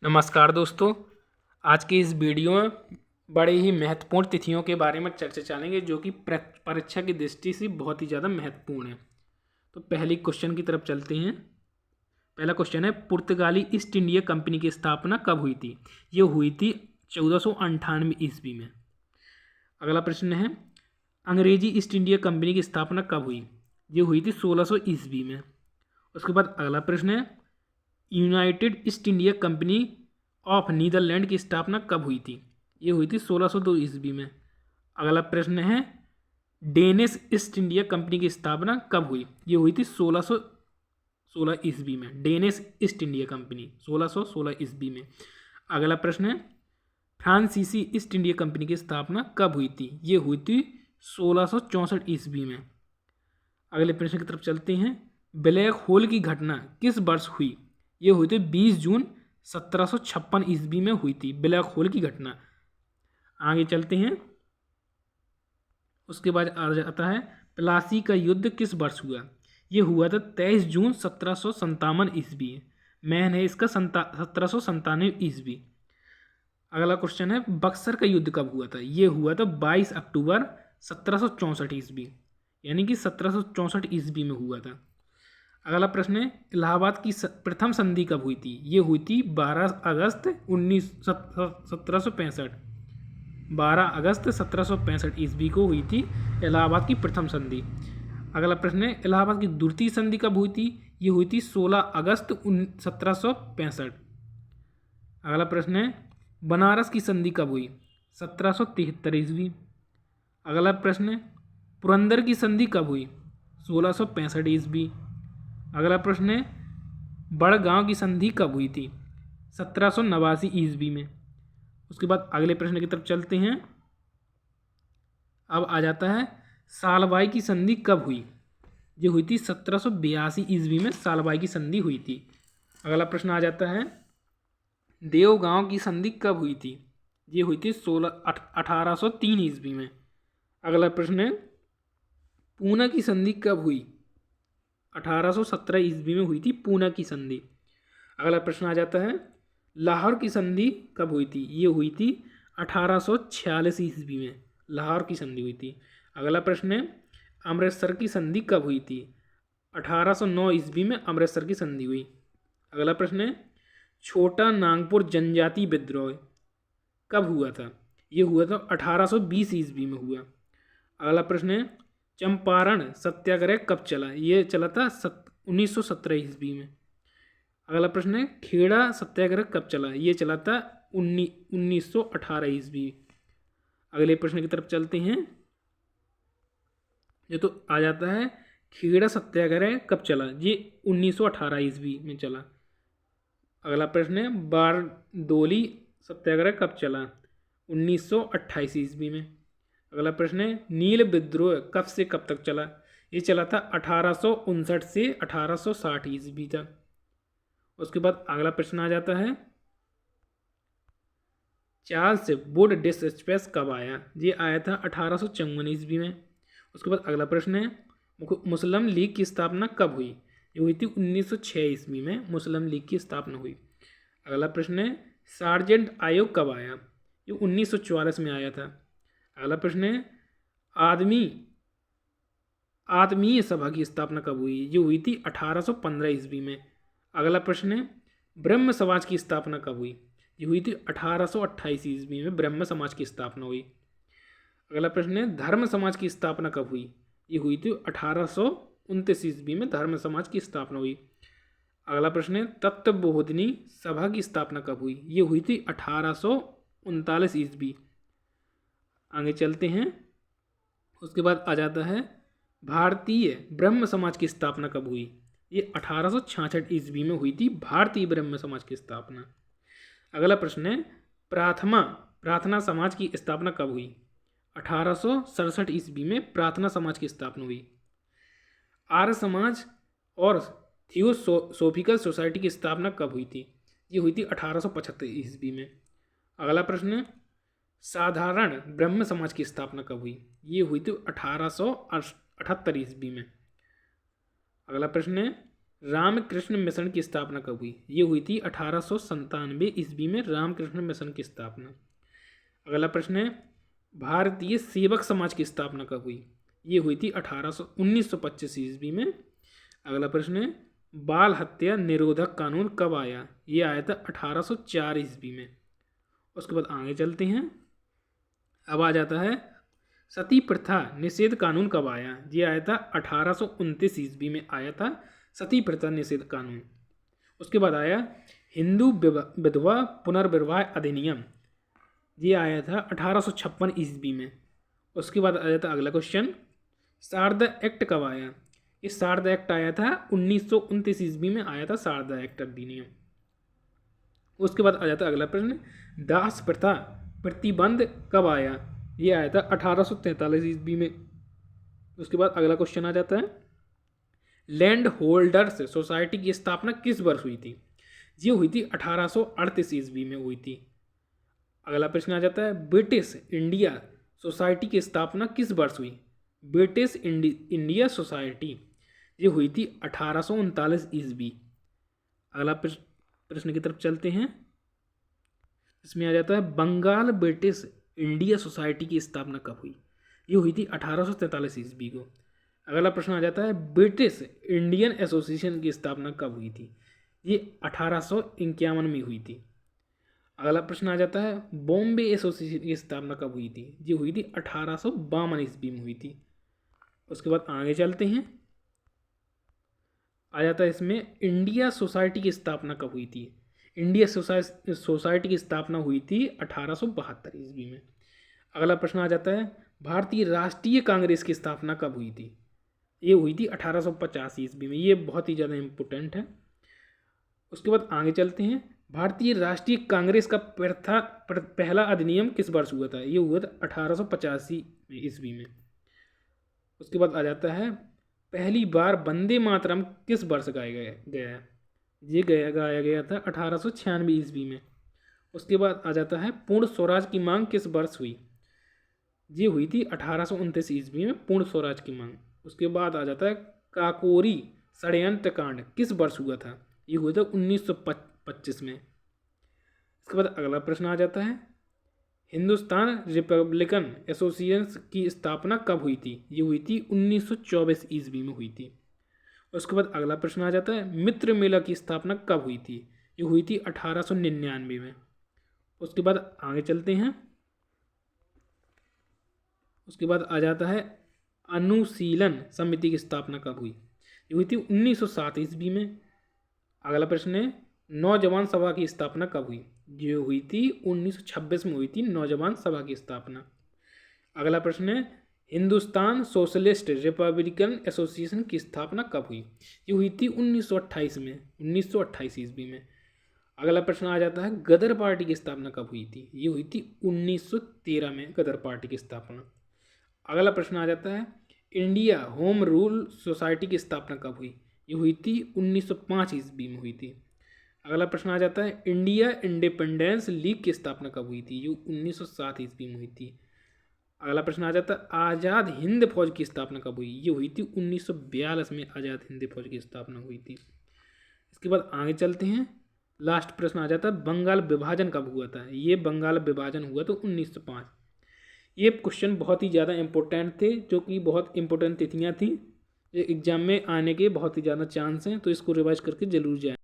नमस्कार दोस्तों। आज की इस वीडियो में बड़े ही महत्वपूर्ण तिथियों के बारे में चर्चा चलेंगे जो कि परीक्षा की दृष्टि से बहुत ही ज़्यादा महत्वपूर्ण है। तो पहले क्वेश्चन की तरफ चलते हैं। पहला क्वेश्चन है, पुर्तगाली ईस्ट इंडिया कंपनी की स्थापना कब हुई थी? ये हुई थी 1498 ईस्वी में। अगला प्रश्न है, अंग्रेजी ईस्ट इंडिया कंपनी की स्थापना कब हुई? ये हुई थी 1600 ईस्वी में। उसके बाद अगला प्रश्न है, United East India Company of Netherlands की स्थापना कब हुई थी? ये हुई थी 1602 ईस्वी में। अगला प्रश्न है, डेनिश ईस्ट इंडिया कंपनी की स्थापना कब हुई? ये हुई थी 1616 ईस्वी में। डेनिश ईस्ट इंडिया कंपनी 1616 ईस्वी में। अगला प्रश्न है, फ्रांसीसी ईस्ट इंडिया कंपनी की स्थापना कब हुई थी? ये हुई थी 1664 ईस्वी में। अगले प्रश्न की तरफ चलते हैं, ब्लैक होल की घटना किस वर्ष हुई? ये हुई थी 20 जून 1756 ईस्वी में हुई थी ब्लैक होल की घटना। आगे चलते हैं। उसके बाद आ जाता है, प्लासी का युद्ध किस वर्ष हुआ? ये हुआ था 23 जून 1757 ईस्वी। मैन है इसका 1797 ईस्वी। अगला क्वेश्चन है, बक्सर का युद्ध कब हुआ था? ये हुआ था 22 अक्टूबर 1764 ईस्वी, यानी कि 1764 ईस्वी में हुआ था। अगला प्रश्न है, इलाहाबाद की प्रथम संधि कब हुई थी? ये हुई थी 12 अगस्त 1765। 12 अगस्त 1765 ईस्वी को हुई थी इलाहाबाद की प्रथम संधि। अगला प्रश्न है, इलाहाबाद की द्वितीय संधि कब हुई थी? ये हुई थी 16 अगस्त 1765। अगला प्रश्न है, बनारस की संधि कब हुई? 1773 ईस्वी। अगला प्रश्न है, पुरंदर की संधि कब हुई? 1665 ईस्वी। अगला प्रश्न है, बड़गांव की संधि कब हुई थी? 1789 ईस्वी में। उसके बाद अगले प्रश्न की तरफ चलते हैं। अब आ जाता है, सालबाई की संधि कब हुई? ये हुई थी 1782 ईस्वी में सालबाई की संधि हुई थी। अगला प्रश्न आ जाता है, देवगांव की संधि कब हुई थी? ये हुई थी 1803 ईस्वी में। अगला प्रश्न है, पूना की संधि कब हुई? 1817 ईस्वी में हुई थी पूना की संधि। अगला प्रश्न आ जाता है, लाहौर की संधि कब हुई थी? ये हुई थी 1846 ईस्वी में लाहौर की संधि हुई थी। अगला प्रश्न है, अमृतसर की संधि कब हुई थी? 1809 ईस्वी में अमृतसर की संधि हुई। अगला प्रश्न है, छोटा नागपुर जनजाति विद्रोह कब हुआ था? ये हुआ था 1820 ईस्वी में हुआ। अगला प्रश्न है, चंपारण सत्याग्रह कब चला? ये चला था 1917 ईस्वी में। अगला प्रश्न है, खेड़ा सत्याग्रह कब चला? ये चला था 1918 ईस्वी। अगले प्रश्न की तरफ चलते हैं। ये तो आ जाता है, खेड़ा सत्याग्रह कब चला? ये 1918 ईस्वी में चला। अगला प्रश्न है, बारडोली सत्याग्रह कब चला? 1928 ईस्वी में। अगला प्रश्न है, नील विद्रोह कब से कब तक चला? ये चला था 1859 से 1860 ईस्वी तक। उसके बाद अगला प्रश्न आ जाता है, चार्ल्स वुड डिस्पैच कब आया? ये आया था 1854 ईस्वी में। उसके बाद अगला प्रश्न है, मुस्लिम लीग की स्थापना कब हुई? ये हुई थी 1906 ईस्वी में मुस्लिम लीग की स्थापना हुई। अगला प्रश्न है, सार्जेंट आयोग कब आया? ये 1944 में आया था। अगला प्रश्न है, आत्मीय सभा की स्थापना कब हुई? ये हुई थी 1815 ईस्वी में। अगला प्रश्न है, ब्रह्म समाज की स्थापना कब हुई? ये हुई थी 1828 ईस्वी में ब्रह्म समाज की स्थापना हुई। अगला प्रश्न है, धर्म समाज की स्थापना कब हुई? ये हुई थी 1829 ईस्वी में धर्म समाज की स्थापना हुई। अगला प्रश्न है, तत्वबोधिनी सभा की स्थापना कब हुई? ये हुई थी 1839 ईस्वी। आगे चलते हैं। उसके बाद आ जाता है, भारतीय ब्रह्म समाज की स्थापना कब हुई? ये 1866 ईस्वी में हुई थी भारतीय ब्रह्म समाज की स्थापना। अगला प्रश्न है, प्रार्थना समाज की स्थापना कब हुई? 1867 ईस्वी में प्रार्थना समाज की स्थापना हुई। आर्य समाज और थियोसोफिकल सोसाइटी की स्थापना कब हुई थी? ये हुई थी 1875 ईस्वी में। अगला प्रश्न है, साधारण ब्रह्म समाज की स्थापना कब हुई? ये हुई थी 1878 ईस्वी में। अगला प्रश्न है, रामकृष्ण मिशन की स्थापना कब हुई? ये हुई थी 1897 ईस्वी में रामकृष्ण मिशन की स्थापना। अगला प्रश्न है, भारतीय सेवक समाज की स्थापना कब हुई? ये हुई थी 1925 ईस्वी में। अगला प्रश्न है, बाल हत्या निरोधक कानून कब आया? ये आया था 1804 ईस्वी में। उसके बाद आगे चलते हैं। अब आ जाता है सती प्रथा निषेध कानून कब आया? ये आया था 1829 ईस्वी में आया था सती प्रथा निषेध कानून। उसके बाद आया हिंदू विधवा पुनर्विवाह अधिनियम, ये आया था 1856 ईस्वी में। उसके बाद आया था अगला क्वेश्चन, शारदा एक्ट कब आया? ये शारदा एक्ट आया था 1929 ईस्वी में आया था शारदा एक्ट अधिनियम। उसके बाद आ जाता है अगला प्रश्न, दास प्रथा प्रतिबंध कब आया? ये आया था 1843 ईस्वी में। उसके बाद अगला क्वेश्चन आ जाता है, लैंड होल्डर्स सोसाइटी की स्थापना किस वर्ष हुई थी? ये हुई थी 1838 ईस्वी में हुई थी। अगला प्रश्न आ जाता है, ब्रिटिश इंडिया सोसाइटी की स्थापना किस वर्ष हुई? ब्रिटिश इंडिया सोसाइटी ये हुई थी 1839 ईस्वी। अगला प्रश्न की तरफ चलते हैं। इसमें आ जाता है, बंगाल ब्रिटिश इंडिया सोसाइटी की स्थापना कब हुई? ये हुई थी 1843 ईस्वी को। अगला प्रश्न आ जाता है, ब्रिटिश इंडियन एसोसिएशन की स्थापना कब हुई थी? ये 1851 में हुई थी। अगला प्रश्न आ जाता है, बॉम्बे एसोसिएशन की स्थापना कब हुई थी? ये हुई थी 1852 ईस्वी में हुई थी। उसके बाद आगे चलते हैं। आ जाता है इसमें, इंडिया सोसाइटी की स्थापना कब हुई थी? इंडिया सोसाइटी की स्थापना हुई थी 1872 ईस्वी में। अगला प्रश्न आ जाता है, भारतीय राष्ट्रीय कांग्रेस की स्थापना कब हुई थी? ये हुई थी 1850 ईस्वी में। ये बहुत ही ज़्यादा इम्पोर्टेंट है। उसके बाद आगे चलते हैं, भारतीय राष्ट्रीय कांग्रेस का पहला अधिनियम किस वर्ष हुआ था? ये हुआ था 1885 ईस्वी में। उसके बाद आ जाता है, पहली बार वंदे मातरम किस वर्ष गाया गया? ये गाया गया था 1896 ईस्वी में। उसके बाद आ जाता है, पूर्ण स्वराज की मांग किस वर्ष हुई? ये हुई थी 1829 ईस्वी में पूर्ण स्वराज की मांग। उसके बाद आ जाता है, काकोरी षड्यंत्र कांड किस वर्ष हुआ था? ये हुआ था 1925 में। इसके बाद अगला प्रश्न आ जाता है, हिंदुस्तान रिपब्लिकन एसोसिएशन की स्थापना कब हुई थी? ये हुई थी 1924 ईस्वी में हुई थी। उसके बाद अगला प्रश्न आ जाता है, मित्र मेला की स्थापना कब हुई थी? ये हुई थी 1899 में। उसके बाद आगे चलते हैं। उसके बाद आ जाता है, अनुशीलन समिति की स्थापना कब हुई? ये हुई थी 1907 ईस्वी में। अगला प्रश्न है, नौजवान सभा की स्थापना कब हुई? ये हुई थी 1926 में हुई थी नौजवान सभा की स्थापना। अगला प्रश्न है, हिंदुस्तान सोशलिस्ट रिपब्लिकन एसोसिएशन की स्थापना कब हुई? ये हुई थी 1928 में, 1928 ईस्वी में। अगला प्रश्न आ जाता है, गदर पार्टी की स्थापना कब हुई थी? ये हुई थी 1913 में गदर पार्टी की स्थापना। अगला प्रश्न आ जाता है, इंडिया होम रूल सोसाइटी की स्थापना कब हुई? ये हुई थी 1905 ईस्वी में हुई थी। अगला प्रश्न आ जाता है, इंडिया इंडिपेंडेंस लीग की स्थापना कब हुई थी? ये 1907 ईस्वी में हुई थी। अगला प्रश्न आ जाता है, आज़ाद हिंद फौज की स्थापना कब हुई? ये हुई थी 1942 में आज़ाद हिंद फौज की स्थापना हुई थी। इसके बाद आगे चलते हैं। लास्ट प्रश्न आ जाता है, बंगाल विभाजन कब हुआ था? ये बंगाल विभाजन हुआ तो 1905। ये क्वेश्चन बहुत ही ज़्यादा इंपॉर्टेंट थे, जो कि बहुत इंपॉर्टेंट तिथियाँ थी, एग्जाम में आने के बहुत ही ज़्यादा चांस हैं, तो इसको रिवाइज करके जरूर जाएं।